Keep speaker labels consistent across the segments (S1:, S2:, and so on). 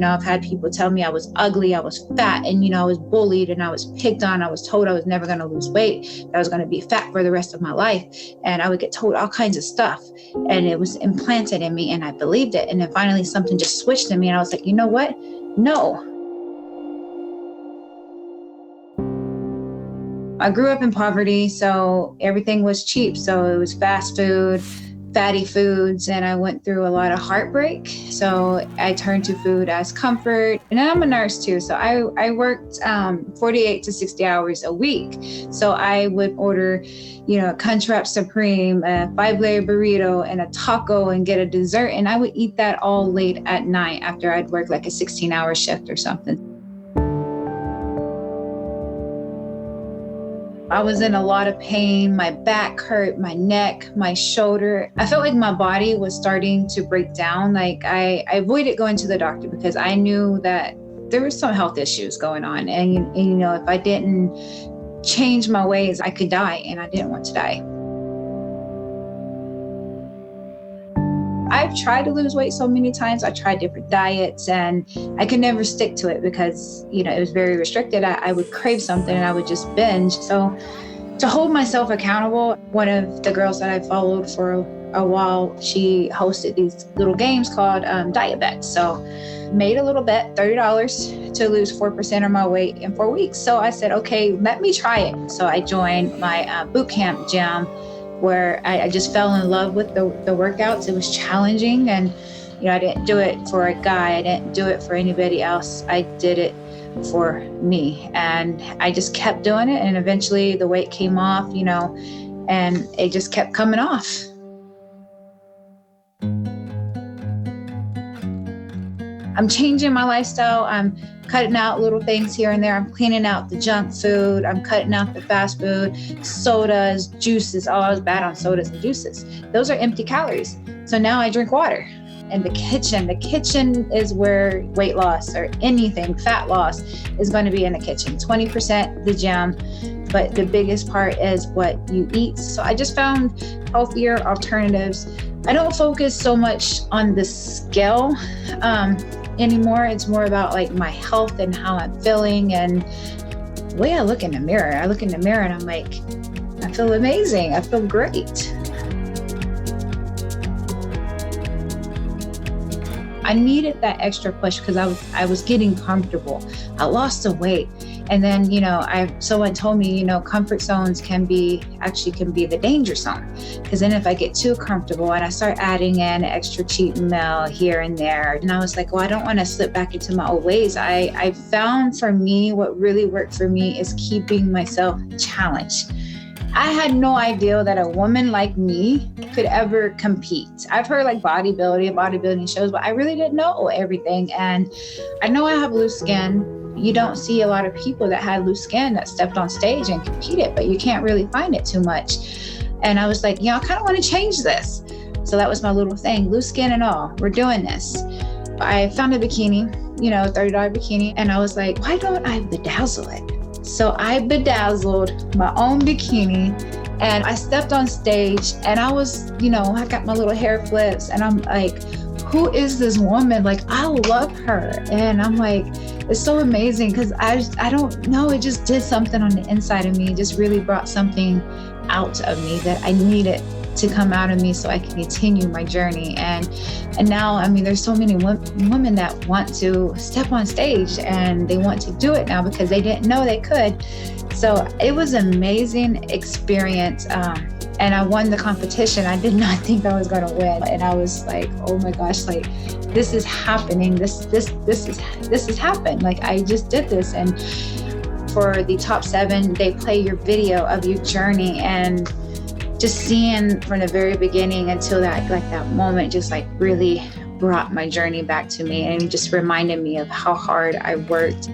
S1: I've had people tell me I was ugly, I was fat, and, I was bullied and I was picked on. I was told I was never going to lose weight, that I was going to be fat for the rest of my life. And I would get told all kinds of stuff. And it was implanted in me and I believed it. And then finally something just switched in me and I was like, you know what? No. I grew up in poverty, so everything was cheap. So it was fast food, fatty foods, and I went through a lot of heartbreak. So I turned to food as comfort. And I'm a nurse too. So I worked 48 to 60 hours a week. So I would order, a Crunchwrap Supreme, a 5-layer burrito, and a taco and get a dessert. And I would eat that all late at night after I'd work like a 16-hour shift or something. I was in a lot of pain. My back hurt, my neck, my shoulder. I felt like my body was starting to break down. Like I avoided going to the doctor because I knew that there was some health issues going on. And if I didn't change my ways, I could die, and I didn't want to die. I've tried to lose weight so many times. I tried different diets and I could never stick to it because, it was very restricted. I would crave something and I would just binge. So to hold myself accountable, one of the girls that I followed for a while, she hosted these little games called diet bets. So made a little bet, $30 to lose 4% of my weight in 4 weeks. So I said, okay, let me try it. So I joined my boot camp gym, where I just fell in love with the workouts. It was challenging, and I didn't do it for a guy. I didn't do it for anybody else. I did it for me, and I just kept doing it, and eventually the weight came off, and it just kept coming off. I'm changing my lifestyle. I'm cutting out little things here and there. I'm cleaning out the junk food. I'm cutting out the fast food, sodas, juices. Oh, I was bad on sodas and juices. Those are empty calories. So now I drink water. And the kitchen is where weight loss or anything, fat loss is going to be in the kitchen. 20% the gym, but the biggest part is what you eat. So I just found healthier alternatives. I don't focus so much on the scale anymore. It's more about like my health and how I'm feeling and the way I look in the mirror. I look in the mirror and I'm like, I feel amazing. I feel great. I needed that extra push because I was getting comfortable. I lost the weight. And then, someone told me, comfort zones can be the danger zone. Because then if I get too comfortable and I start adding in an extra cheat meal here and there, and I was like, well, I don't want to slip back into my old ways. I found for me, what really worked for me is keeping myself challenged. I had no idea that a woman like me could ever compete. I've heard like bodybuilding shows, but I really didn't know everything. And I know I have loose skin. You don't see a lot of people that had loose skin that stepped on stage and competed, but you can't really find it too much. And I was like, I kind of want to change this. So that was my little thing, loose skin and all, we're doing this. I found a bikini, $30 bikini. And I was like, why don't I bedazzle it? So I bedazzled my own bikini and I stepped on stage and I was, I got my little hair flips and I'm like, who is this woman? Like, I love her. And I'm like, it's so amazing because I don't know, it just did something on the inside of me. It just really brought something out of me that I needed to come out of me so I can continue my journey. And now, there's so many women that want to step on stage and they want to do it now because they didn't know they could. So it was an amazing experience. And I won the competition. I did not think I was going to win. And I was like, oh my gosh, like this is happening. This has happened. Like I just did this. And for the top 7, they play your video of your journey, and just seeing from the very beginning until that moment just like really brought my journey back to me and just reminded me of how hard I worked.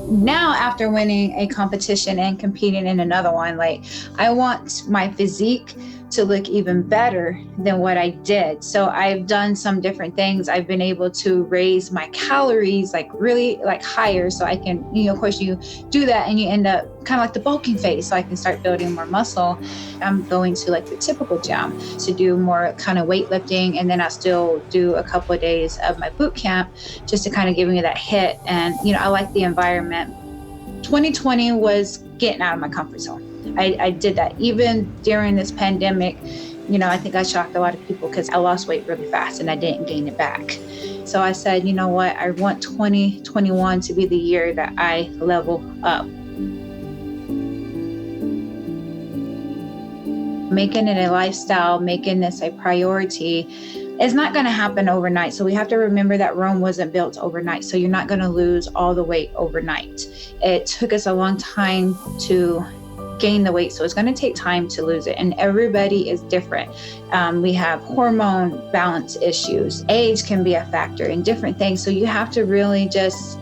S1: Now, after winning a competition and competing in another one, like I want my physique to look even better than what I did. So I've done some different things. I've been able to raise my calories like really like higher. So I can, of course you do that and you end up kind of like the bulking phase. So I can start building more muscle. I'm going to like the typical gym to do more kind of weightlifting. And then I still do a couple of days of my boot camp just to kind of give me that hit. And, I like the environment. 2020 was getting out of my comfort zone. I did that even during this pandemic. I think I shocked a lot of people because I lost weight really fast and I didn't gain it back. So I said, you know what? I want 2021 to be the year that I level up. Making it a lifestyle, making this a priority, it's not going to happen overnight. So we have to remember that Rome wasn't built overnight. So you're not going to lose all the weight overnight. It took us a long time to gain the weight. So it's going to take time to lose it. And everybody is different. We have hormone balance issues. Age can be a factor in different things. So you have to really just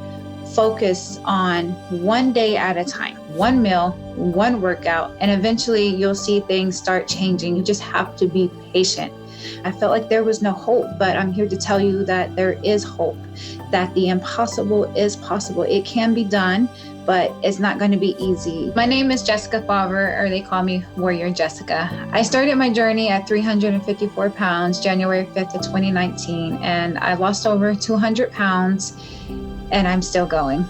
S1: focus on one day at a time, one meal, one workout, and eventually you'll see things start changing. You just have to be patient. I felt like there was no hope, but I'm here to tell you that there is hope, that the impossible is possible. It can be done, but it's not going to be easy. My name is Jessica Fauver, or they call me Warrior Jessica. I started my journey at 354 pounds, January 5th of 2019, and I lost over 200 pounds, and I'm still going.